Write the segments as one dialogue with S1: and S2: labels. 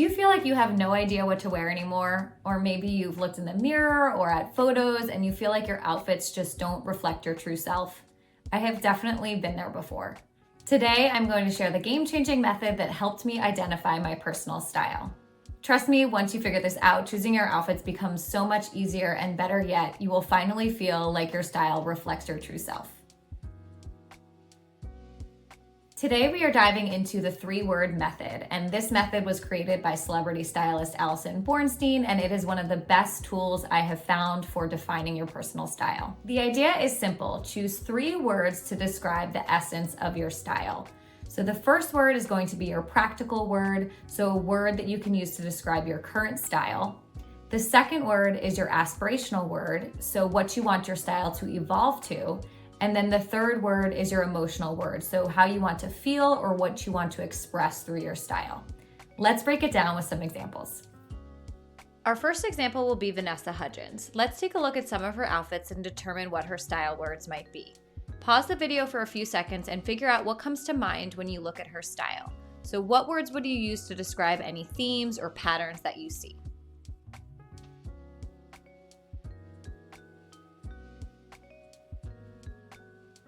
S1: Do you feel like you have no idea what to wear anymore? Or maybe you've looked in the mirror or at photos and you feel like your outfits just don't reflect your true self? I have definitely been there before. Today, I'm going to share the game-changing method that helped me identify my personal style. Trust me, once you figure this out, choosing your outfits becomes so much easier, and better yet, you will finally feel like your style reflects your true self. Today we are diving into the 3-word method, and this method was created by celebrity stylist Allison Bornstein, and it is one of the best tools I have found for defining your personal style. The idea is simple. Choose 3 words to describe the essence of your style. So the first word is going to be your practical word, so a word that you can use to describe your current style. The second word is your aspirational word, so what you want your style to evolve to. And then the third word is your emotional word, so how you want to feel or what you want to express through your style. Let's break it down with some examples. Our first example will be Vanessa Hudgens. Let's take a look at some of her outfits and determine what her style words might be. Pause the video for a few seconds and figure out what comes to mind when you look at her style. So what words would you use to describe any themes or patterns that you see?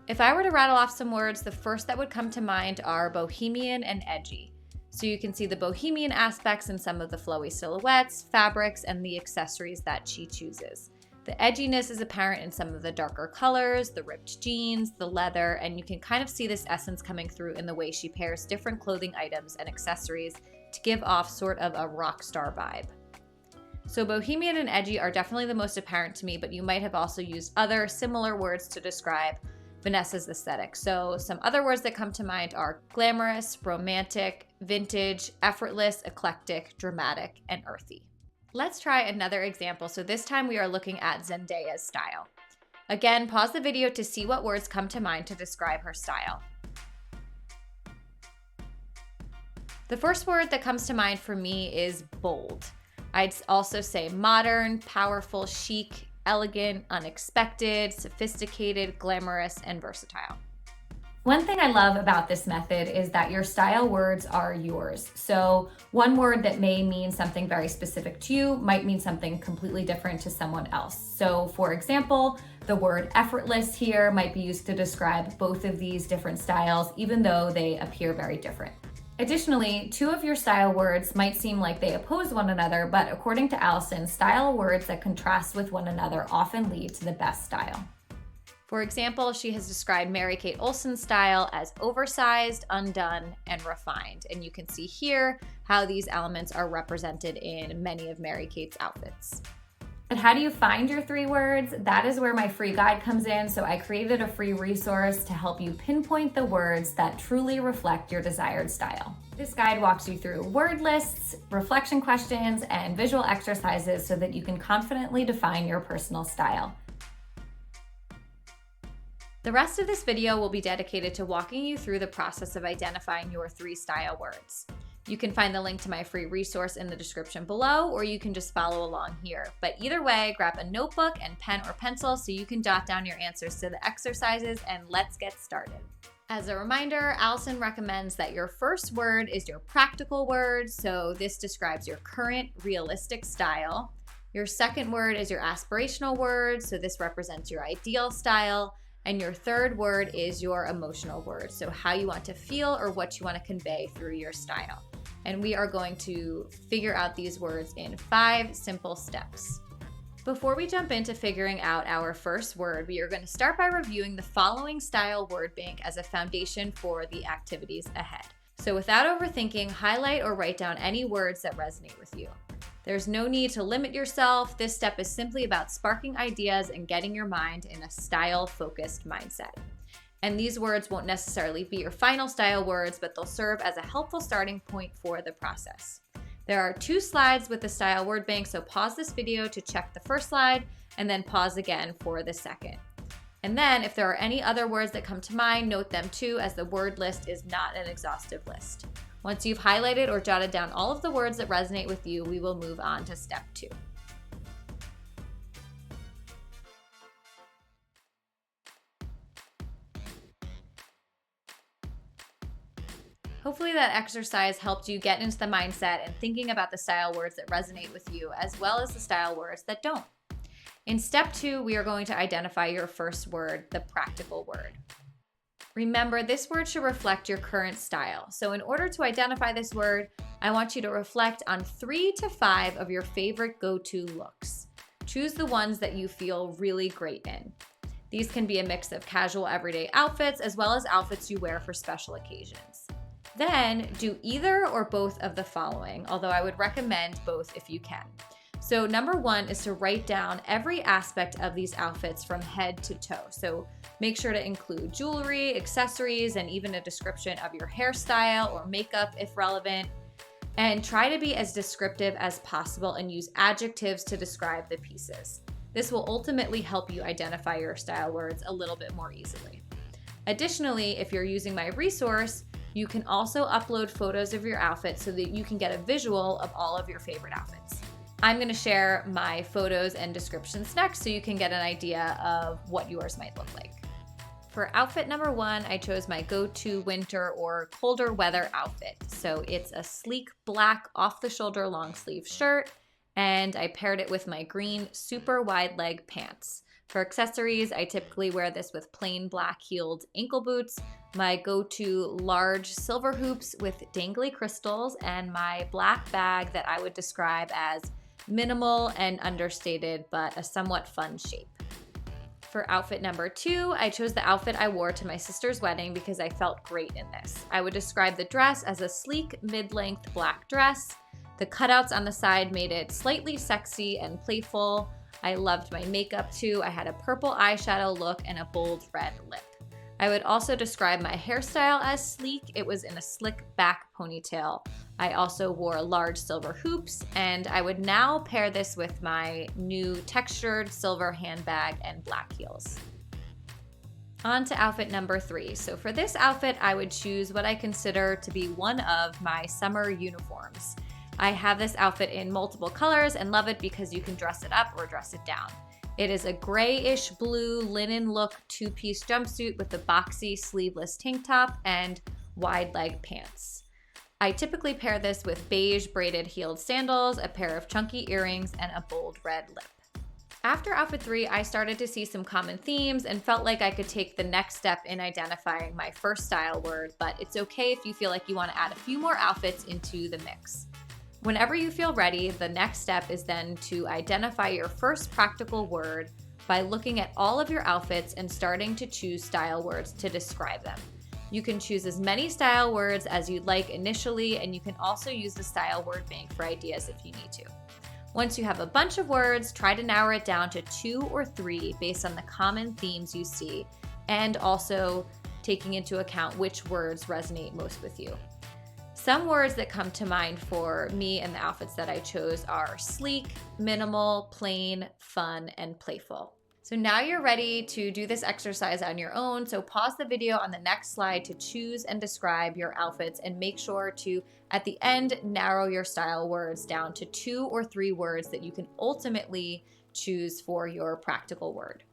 S1: If I were to rattle off some words, the first that would come to mind are bohemian and edgy. So you can see the bohemian aspects in some of the flowy silhouettes, fabrics, and the accessories that she chooses. The edginess is apparent in some of the darker colors, the ripped jeans, the leather, and you can kind of see this essence coming through in the way she pairs different clothing items and accessories to give off sort of a rock star vibe. So bohemian and edgy are definitely the most apparent to me, but you might have also used other similar words to describe Vanessa's aesthetic. So some other words that come to mind are glamorous, romantic, vintage, effortless, eclectic, dramatic, and earthy. Let's try another example. So this time we are looking at Zendaya's style. Again, pause the video to see what words come to mind to describe her style. The first word that comes to mind for me is bold. I'd also say modern, powerful, chic, elegant, unexpected, sophisticated, glamorous, and versatile. One thing I love about this method is that your style words are yours. So one word that may mean something very specific to you might mean something completely different to someone else. So for example, the word effortless here might be used to describe both of these different styles, even though they appear very different. Additionally, 2 of your style words might seem like they oppose one another, but according to Allison, style words that contrast with one another often lead to the best style. For example, she has described Mary-Kate Olsen's style as oversized, undone, and refined. And you can see here how these elements are represented in many of Mary-Kate's outfits. But how do you find your 3 words? That is where my free guide comes in. So I created a free resource to help you pinpoint the words that truly reflect your desired style. This guide walks you through word lists, reflection questions, and visual exercises so that you can confidently define your personal style. The rest of this video will be dedicated to walking you through the process of identifying your 3 style words. You can find the link to my free resource in the description below, or you can just follow along here. But either way, grab a notebook and pen or pencil so you can jot down your answers to the exercises, and let's get started. As a reminder, Allison recommends that your first word is your practical word, so this describes your current realistic style. Your second word is your aspirational word, so this represents your ideal style. And your third word is your emotional word, so how you want to feel or what you want to convey through your style. And we are going to figure out these words in 5 simple steps. Before we jump into figuring out our first word, we are going to start by reviewing the following style word bank as a foundation for the activities ahead. So without overthinking, highlight or write down any words that resonate with you. There's no need to limit yourself. This step is simply about sparking ideas and getting your mind in a style-focused mindset. And these words won't necessarily be your final style words, but they'll serve as a helpful starting point for the process. There are 2 slides with the style word bank, so pause this video to check the first slide and then pause again for the second. And then if there are any other words that come to mind, note them too, as the word list is not an exhaustive list. Once you've highlighted or jotted down all of the words that resonate with you, we will move on to step 2. Hopefully that exercise helped you get into the mindset and thinking about the style words that resonate with you, as well as the style words that don't. In step 2, we are going to identify your first word, the practical word. Remember, this word should reflect your current style. So in order to identify this word, I want you to reflect on 3 to 5 of your favorite go-to looks. Choose the ones that you feel really great in. These can be a mix of casual everyday outfits as well as outfits you wear for special occasions. Then do either or both of the following, although I would recommend both if you can. So number 1 is to write down every aspect of these outfits from head to toe. So make sure to include jewelry, accessories, and even a description of your hairstyle or makeup if relevant. And try to be as descriptive as possible and use adjectives to describe the pieces. This will ultimately help you identify your style words a little bit more easily. Additionally, if you're using my resource, you can also upload photos of your outfit so that you can get a visual of all of your favorite outfits. I'm going to share my photos and descriptions next so you can get an idea of what yours might look like. For outfit number 1, I chose my go-to winter or colder weather outfit. So it's a sleek black off-the-shoulder long sleeve shirt, and I paired it with my green super wide leg pants. For accessories, I typically wear this with plain black heeled ankle boots, my go-to large silver hoops with dangly crystals, and my black bag that I would describe as minimal and understated, but a somewhat fun shape. For outfit number 2, I chose the outfit I wore to my sister's wedding because I felt great in this. I would describe the dress as a sleek mid-length black dress. The cutouts on the side made it slightly sexy and playful. I loved my makeup too. I had a purple eyeshadow look and a bold red lip. I would also describe my hairstyle as sleek. It was in a slick back ponytail. I also wore large silver hoops, and I would now pair this with my new textured silver handbag and black heels. On to outfit number 3. So for this outfit, I would choose what I consider to be one of my summer uniforms. I have this outfit in multiple colors and love it because you can dress it up or dress it down. It is a grayish blue linen look 2-piece jumpsuit with a boxy sleeveless tank top and wide leg pants. I typically pair this with beige braided heeled sandals, a pair of chunky earrings, and a bold red lip. After outfit 3, I started to see some common themes and felt like I could take the next step in identifying my first style word, but it's okay if you feel like you want to add a few more outfits into the mix. Whenever you feel ready, the next step is then to identify your first practical word by looking at all of your outfits and starting to choose style words to describe them. You can choose as many style words as you'd like initially, and you can also use the style word bank for ideas if you need to. Once you have a bunch of words, try to narrow it down to 2 or 3 based on the common themes you see, and also taking into account which words resonate most with you. Some words that come to mind for me and the outfits that I chose are sleek, minimal, plain, fun, and playful. So now you're ready to do this exercise on your own. So pause the video on the next slide to choose and describe your outfits, and make sure to, at the end, narrow your style words down to 2 or 3 words that you can ultimately choose for your practical word.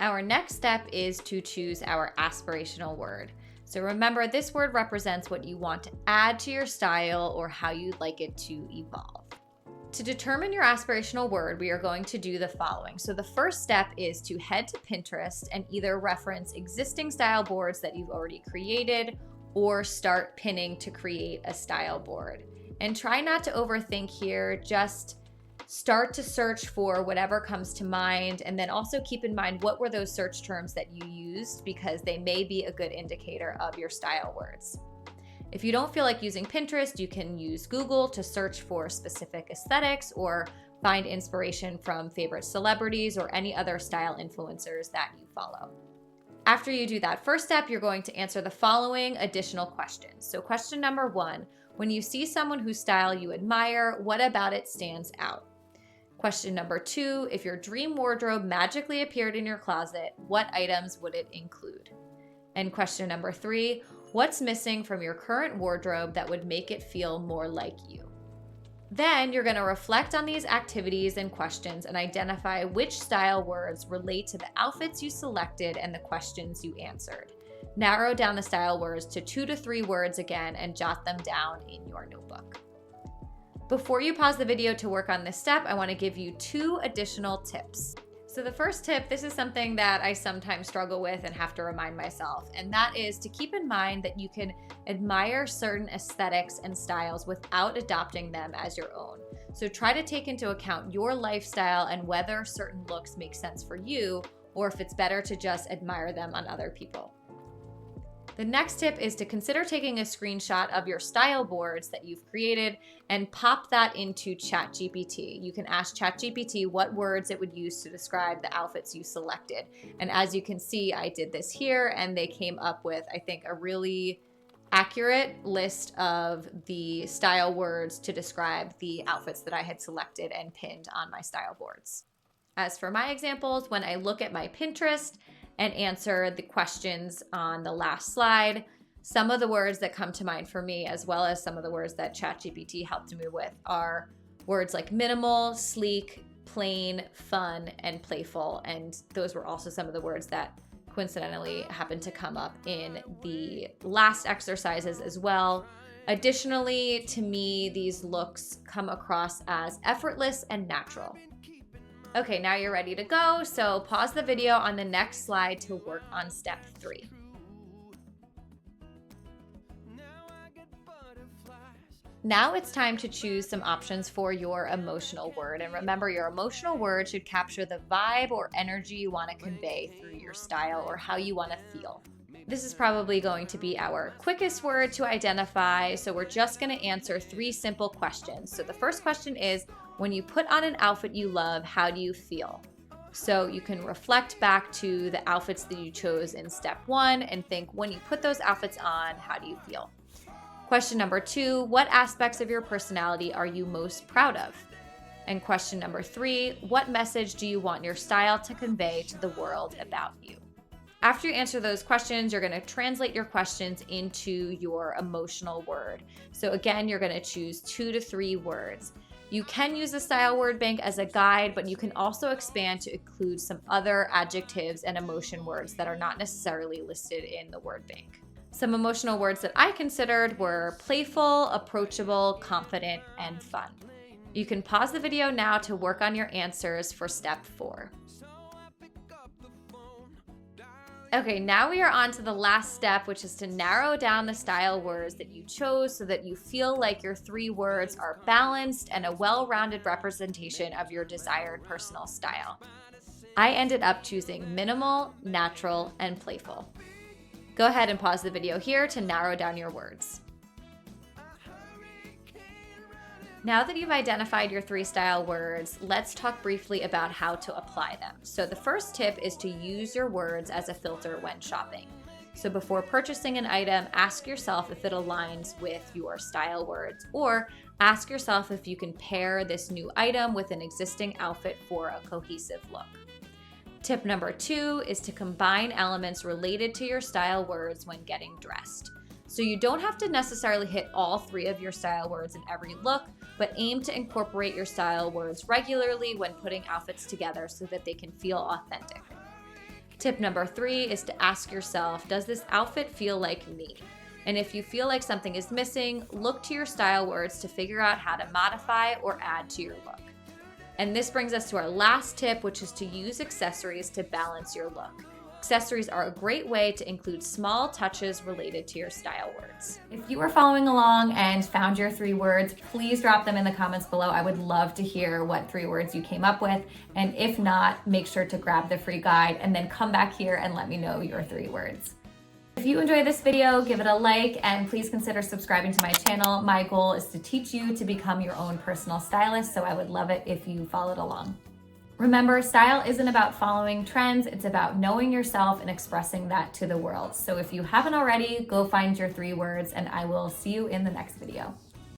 S1: Our next step is to choose our aspirational word. So remember, this word represents what you want to add to your style or how you'd like it to evolve. To determine your aspirational word, we are going to do the following. So the first step is to head to Pinterest and either reference existing style boards that you've already created or start pinning to create a style board. And try not to overthink here, just start to search for whatever comes to mind, and then also keep in mind what were those search terms that you used, because they may be a good indicator of your style words. If you don't feel like using Pinterest, you can use Google to search for specific aesthetics or find inspiration from favorite celebrities or any other style influencers that you follow. After you do that first step, you're going to answer the following additional questions. So question number 1, when you see someone whose style you admire, what about it stands out? Question number 2, if your dream wardrobe magically appeared in your closet, what items would it include? And question number 3, what's missing from your current wardrobe that would make it feel more like you? Then you're going to reflect on these activities and questions and identify which style words relate to the outfits you selected and the questions you answered. Narrow down the style words to 2 to 3 words again and jot them down in your notebook. Before you pause the video to work on this step, I want to give you 2 additional tips. So the first tip, this is something that I sometimes struggle with and have to remind myself, and that is to keep in mind that you can admire certain aesthetics and styles without adopting them as your own. So try to take into account your lifestyle and whether certain looks make sense for you, or if it's better to just admire them on other people. The next tip is to consider taking a screenshot of your style boards that you've created and pop that into ChatGPT. You can ask ChatGPT what words it would use to describe the outfits you selected. And as you can see, I did this here and they came up with, I think, a really accurate list of the style words to describe the outfits that I had selected and pinned on my style boards. As for my examples, when I look at my Pinterest and answer the questions on the last slide, some of the words that come to mind for me, as well as some of the words that ChatGPT helped me with, are words like minimal, sleek, plain, fun, and playful. And those were also some of the words that coincidentally happened to come up in the last exercises as well. Additionally, to me, these looks come across as effortless and natural. Okay, now you're ready to go, so pause the video on the next slide to work on step 3. Now it's time to choose some options for your emotional word. And remember, your emotional word should capture the vibe or energy you want to convey through your style or how you want to feel. This is probably going to be our quickest word to identify, so we're just going to answer 3 simple questions. So the first question is, when you put on an outfit you love, how do you feel? So you can reflect back to the outfits that you chose in step 1 and think, when you put those outfits on, how do you feel? Question number 2, what aspects of your personality are you most proud of? And question number 3, what message do you want your style to convey to the world about you? After you answer those questions, you're going to translate your questions into your emotional word. So again, you're going to choose 2 to 3 words. You can use the style word bank as a guide, but you can also expand to include some other adjectives and emotion words that are not necessarily listed in the word bank. Some emotional words that I considered were playful, approachable, confident, and fun. You can pause the video now to work on your answers for step 4. Okay, now we are on to the last step, which is to narrow down the style words that you chose so that you feel like your 3 words are balanced and a well-rounded representation of your desired personal style. I ended up choosing minimal, natural, and playful. Go ahead and pause the video here to narrow down your words. Now that you've identified your 3 style words, let's talk briefly about how to apply them. So the first tip is to use your words as a filter when shopping. So before purchasing an item, ask yourself if it aligns with your style words, or ask yourself if you can pair this new item with an existing outfit for a cohesive look. Tip number 2 is to combine elements related to your style words when getting dressed. So you don't have to necessarily hit all 3 of your style words in every look, but aim to incorporate your style words regularly when putting outfits together so that they can feel authentic. Tip number 3 is to ask yourself, does this outfit feel like me? And if you feel like something is missing, look to your style words to figure out how to modify or add to your look. And this brings us to our last tip, which is to use accessories to balance your look. Accessories are a great way to include small touches related to your style words. If you are following along and found your 3 words, please drop them in the comments below. I would love to hear what 3 words you came up with. And if not, make sure to grab the free guide and then come back here and let me know your 3 words. If you enjoyed this video, give it a like and please consider subscribing to my channel. My goal is to teach you to become your own personal stylist, so I would love it if you followed along. Remember, style isn't about following trends, it's about knowing yourself and expressing that to the world. So if you haven't already, go find your 3 words and I will see you in the next video.